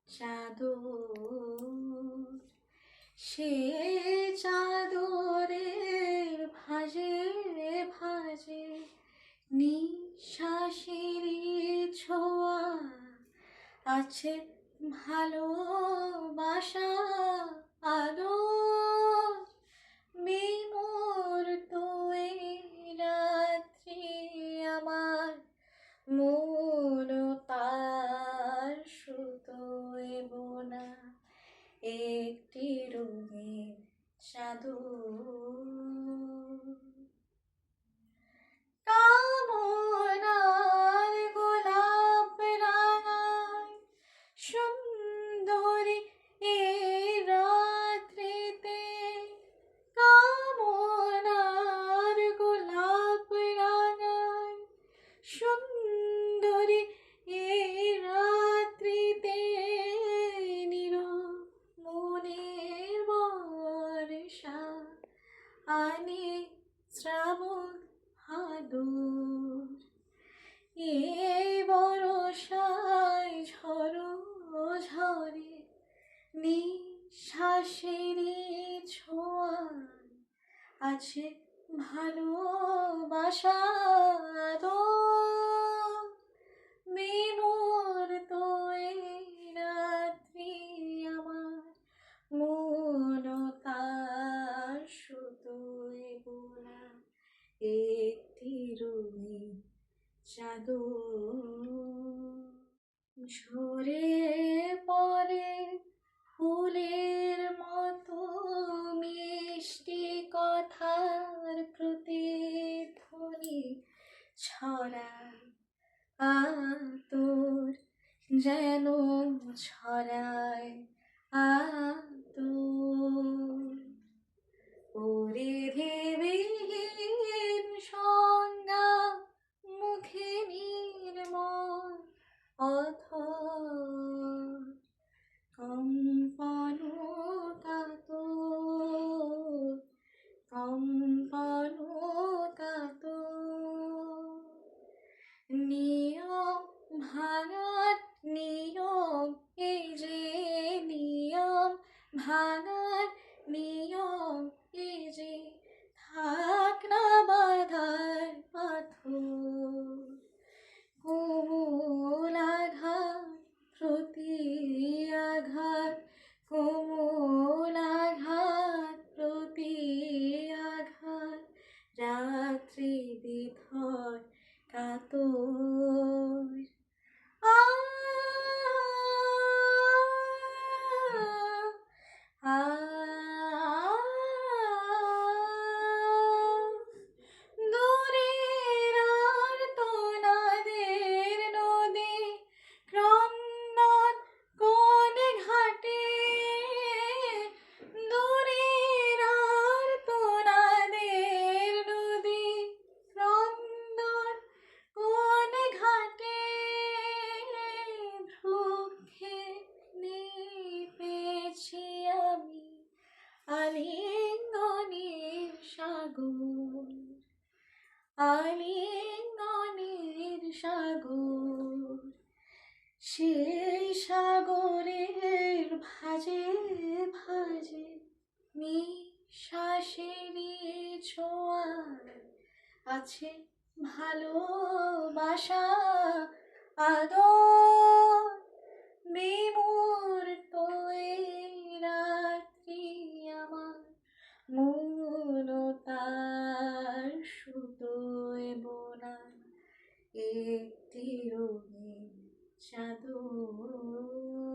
চাদর, সে চাদরের ভাঁজে ভাঁজে নিঃশ্বাসেরই ছোঁয়া আছে, ভালোবাসা আলো বিমূর্ত এই রাত্রি আমার, মন তার সুতোয় বোনা একটি রঙিন চাদর। কামনার গোলাপ রাঙায় সুন্দরী এ রাত্রিতে, কামনার গোলাপ রাঙায় সুন্দরী এ রাত্রিতে, নীরব মনের বর্ষা আনে শ্রাবণ ভাদর, এই বরষায় ঝড়ো ঝরে নিঃশ্বাসেরই ছোঁয়া আছে, ভালোবাসা আদর বিমূর্ত এই রাত্রি আমার, মন তার সুতোয় বোনা একটি রঙিন চাদর। ঝরে পড়ে ফুলের মতো মিষ্টি কথার প্রতিধ্বনি ছড়ায় আতর, যেন ছড়ায় আতর। পরিধিবিহীন সংজ্ঞা মুখে নির্মল অথর, কম্পন কাতর, কম্পন কাতর। নিয়ম ভাঙার নিয়ম, এই যে নিয়ম ভাঙার নিয়ম, এই যে থাক না বাধার পাথর। কোমল আঘাত প্রতি আঘাত, কোমল আঘাত প্রতি আঘাত, রাত্রি বিধর কাতর। আ আ দূরের আর্তনাদের নদী ক্রন্দন কোন ঘাটে, দূরের আর্তনাদের নদী ক্রন্দন কোন ঘাটে, ভ্রুক্ষে নিপেছি আমি আলিঙ্গনের সাগর, আলিঙ্গনের সাগর। সেই সাগরের ভাঁজে ভাঁজে নিঃশ্বাসেরই ছোঁয়া আছে, ভালোবাসা আদর বিমূর্ত এই রাত্রি আমার, মন তার সুতোয় বোনা একটি রঙিন চাদর।